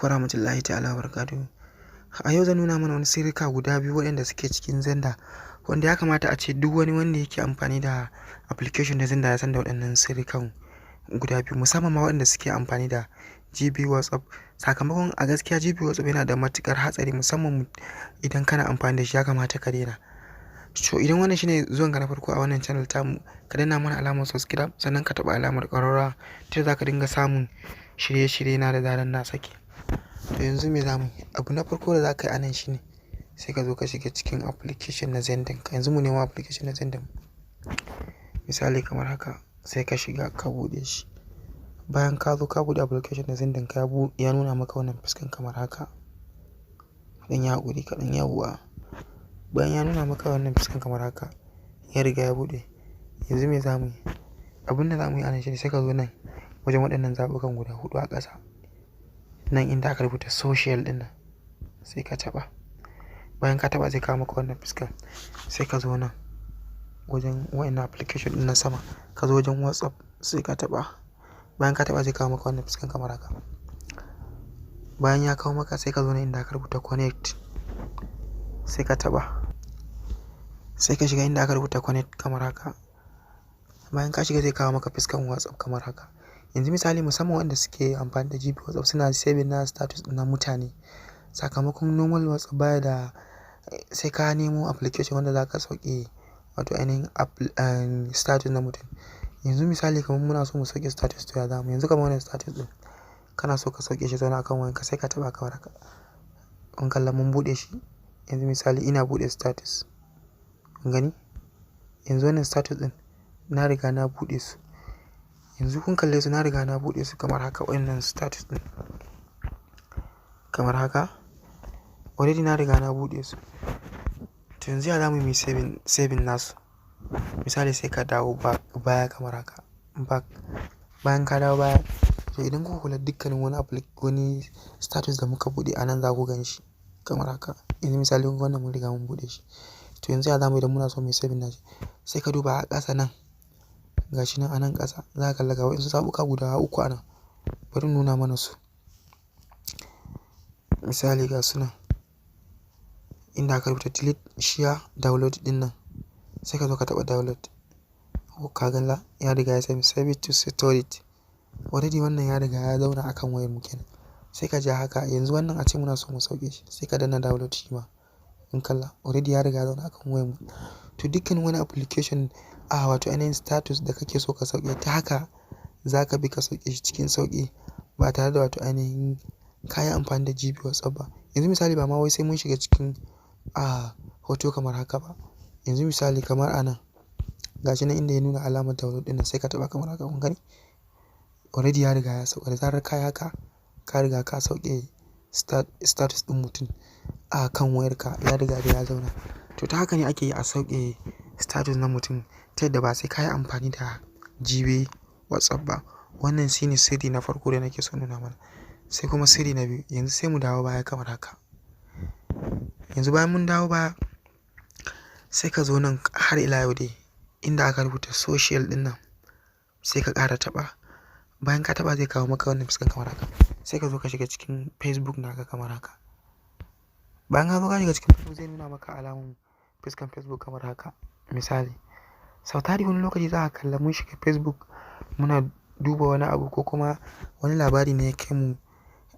alaikum warahmatullahi ta'ala barakatuhu. A yau zan nuna mana wani sirrika guda biyu waɗanda suke cikin Xendar, wanda ya kamata a ce duk wani wanda yake amfani da application na Xendar ya san da waɗannan sirrikan guda biyu, musamman ma waɗanda suke amfani da GB WhatsApp. Sakamakon a gaskiya GB WhatsApp yana da matuƙar hatsari, musamman idan kana amfani da shi ya kamata ka daina. So idan wannan shine zuwanka na farko a wannan channel tamu, ka danna mana alamar subscribe sannan ka taɓa alamar ƙararrawa ta za ka dinga samun shirye-shirye na da zaran na saki. To yanzu me zamu yi? Abu na farko da za ka yi anan shine sai ka zo ka shiga cikin application na Xendar. Yanzu mu nemo application na Xendar. Misali kamar haka, sai ka shiga ka buɗe shi. Bayan ka zo ka buɗe application na Xendar ka ya nuna maka wannan fuskan kamar haka. Dan ya haƙuri kaɗan yawwa. Bayan ya nuna maka wannan fuskan kamar haka, ya riga ya buɗe. Yanzu me zamu yi? Abin da zamu yi anan shine sai ka zo nan wajen waɗannan zaɓukan guda huɗu a ƙasa. Nan inda aka rubuta social ɗin nan sai ka taɓa. Bayan ka taɓa zai kawo maka wannan fuskar. Sai ka zo nan wajen waɗannan application ɗin na sama. Ka zo wajen WhatsApp sai ka taɓa. Bayan ka taɓa zai kawo maka wannan fuskan kamar haka. Bayan ya kawo maka sai ka zo nan inda aka rubuta connect. Sai ka taɓa. Sai ka shiga inda aka rubuta connect kamar haka. Bayan ka shiga zai kawo maka fuskan WhatsApp kamar haka. Yanzu misali musamman wanda suke amfani da GB WhatsApp suna saving na status na mutane. Sakamakon normal WhatsApp baya da, sai ka nemo application wanda za ka sauke wato ainihin status na mutum. Yanzu misali kamar muna so mu sauke status to ya zamu. Yanzu kamar wannan status ɗin kana so ka sauke shi zauna akan wayanka sai ka taɓa kamar haka. Kun kalla mun buɗe shi. Yanzu misali ina buɗe status. Kun gani? Yanzu wannan status ɗin na riga na buɗe su. Yanzu kun kalle su na riga na buɗe su kamar haka, wannan status ɗin kamar haka. Already na riga na buɗe su. To yanzu ya zamu yi saving nasu. Misali sai ka dawo baya kamar haka. Bayan ka dawo baya, to idan kuka kula dukkanin wani status da muka buɗe anan za ku gan shi kamar haka. Yanzu misali wannan mun riga mun buɗe shi. To yanzu ya zamu idan muna so mu yi saving nashi. Sai ka duba a ƙasa nan. Gashi nan a nan ƙasa za ka kalla ga waɗansu zaɓuka guda uku a nan. Bari in nuna mana su. Misali ga su nan inda aka rubuta delete, share, download ɗin nan. Sai ka zo ka taɓa download. Ka galla ya riga ya save it to storage. Already wannan ya riga ya zauna akan wayar mu kenan. Sai ka ja haka. Yanzu wannan a ce muna so mu sauke shi. Sai ka danna download shi ma. In kalla already ya riga ya zauna akan wayar mu. To dukkan wani application wato ainihin status da kake so ka sauke, ta haka za ka bi ka sauke shi cikin sauƙi ba tare da wato ainihin ka yi amfani da GB WhatsApp ba. Yanzu misali ba ma wai sai mun shiga cikin hoto kamar haka ba. Yanzu misali kamar a nan gashi nan inda ya nuna alamar download ɗin nan sai ka taɓa kamar haka. Kun gani? Already ya riga ya sauka. Da zarar ka yi haka ka riga ka sauke status ɗin mutum a kan wayarka, ya riga da ya zauna. To ta haka ne ake yi a sauke status na mutum ta yadda ba sai ka yi amfani da GB WhatsApp ba. Wannan shine sirri na farko da nake so nuna mana. Sai kuma sirri na biyu. Yanzu sai mu dawo baya kamar haka. Yanzu bayan mun dawo baya sai ka zo nan har ila yau dai inda aka rubuta social ɗin nan sai ka ƙara taɓa. Bayan ka taɓa zai kawo maka wannan fuskan kamar haka. Sai ka zo ka shiga cikin Facebook naka kamar haka. Bayan ka zo ka shiga cikin Facebook zai nuna maka alamun fuskan Facebook kamar haka. Misali, sau tari wani lokaci za ka kalla mun shiga Facebook muna duba wani abu ko kuma wani labari ne ya kai mu,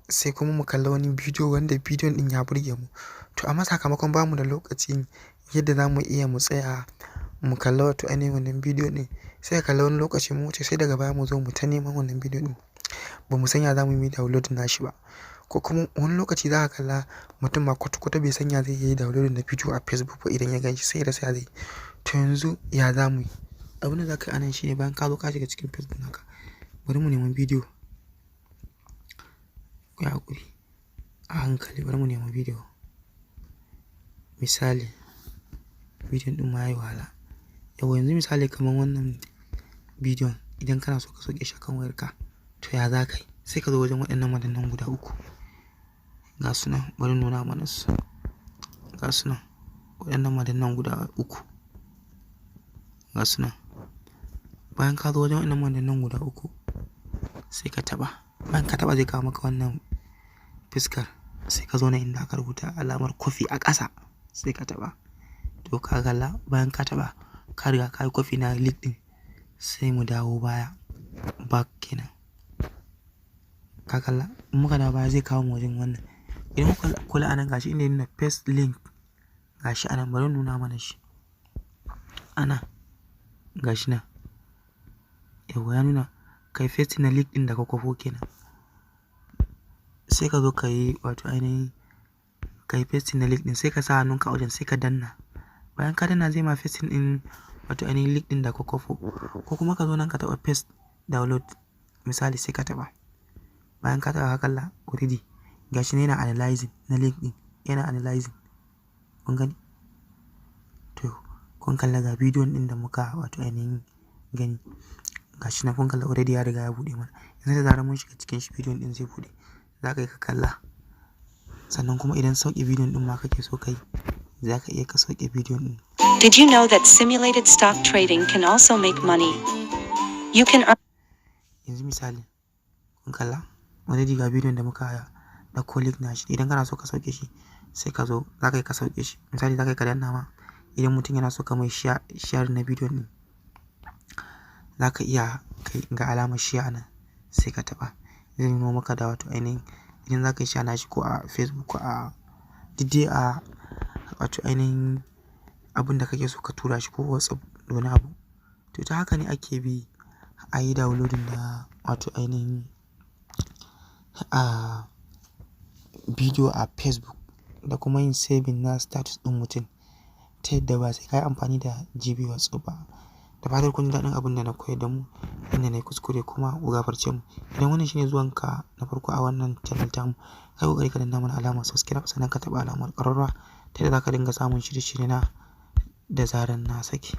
sai kuma mu kalla wani bidiyo wanda bidiyon ɗin ya burge mu. To amma sakamakon bamu da lokacin yadda za mu iya mu tsaya mu kalla wato ainihin wannan bidiyo ɗin, sai ka kalla wani lokaci mu wuce sai daga baya mu zo mu ta neman wannan bidiyo ɗin. Ba mu san ya za mu yi download nashi ba. Ko kuma wani lokaci za ka kalla mutum ma kwata-kwata bai san ya zai yi download na bidiyo a Facebook ba idan ya gan shi sai ya rasa ya zai. To yanzu ya za mu yi? Abin da za ka yi anan shine bayan ka zo ka shiga cikin Facebook naka, bari mu nemi bidiyo. Ku yi haƙuri a hankali, bari mu nemi bidiyo. Misali bidiyon ɗin ma yayi wahala. Yau yanzu misali kamar wannan bidiyon idan kana so ka sauke shi akan wayarka, to ya za ka yi? Sai ka zo wajen waɗannan madannan guda uku. Ga su nan bari nuna mana su. Ga su nan waɗannan madannan guda uku. Ga su nan. Bayan ka zo wajen waɗannan madannan guda uku sai ka taɓa. Bayan ka taɓa zai kawo maka wannan fuskar sai ka zo na inda aka rubuta alamar kofi a ƙasa sai ka taɓa. To ka kalla bayan ka taɓa ka riga ka yi kofi na link ɗin sai mu dawo baya back kenan. Ka kalla in muka dawo baya zai kawo mu wajen wannan. Idan muka kula anan gashi inda yana paste link gashi anan bari nuna mana shi. Ana gashi nan. Yawwa ya nuna kai paste na link ɗin da ka kwafo kenan. Sai ka zo ka yi wato ainihin ka yi paste na link ɗin sai ka sa hannunka a wajen sai ka danna. Bayan ka danna zai ma paste ɗin wato ainihin link ɗin da ka kwafo ko kuma ka zo nan ka taɓa paste download misali sai ka taɓa. Bayan ka taɓa ka kalla already gashi ne yana analyzing na link ɗin yana analyzing. Kun gani? To kun kalla ga bidiyon ɗin da muka wato ainihin gani. Gashi na kun kalla already ya riga ya buɗe mana. Yanzu da zarar mun shiga cikin shi bidiyon ɗin zai buɗe. Za ka yi ka kalla. Sannan kuma idan sauke bidiyon ɗin ma kake so ka yi za ka iya ka sauke bidiyon ɗin. Did you know that simulated stock trading can also make money? You can earn. Yanzu misali kun kalla already ga bidiyon da muka ɗauko link na shi. Idan kana so ka sauke shi sai ka zo za ka yi ka sauke shi. Misali za ka yi ka danna ma idan mutum yana so ka mai share na bidiyon ɗin za ka iya kai ga alamar share nan sai ka taɓa. Zai nuno maka da wato ainihin idan za ka yi share na shi ko a Facebook ko a duk a wato ainihin abin da kake so ka tura shi ko WhatsApp da wani abu. To ta haka ne ake bi a yi downloading da wato ainihin bidiyo a Facebook da kuma yin saving na status ɗin mutum ta yadda ba sai ka yi amfani da GB WhatsApp ba. Da fatar kun ji daɗin abin da na koyar da mu inda na yi kuskure kuma ku gafarce mu. Idan wannan shine zuwanka na farko a wannan channel tamu kai ƙoƙari ka danna mana alamar subscribe sannan ka taɓa alamar ƙararrawa ta yadda za ka dinga samun shirye-shirye na da zarar na saki.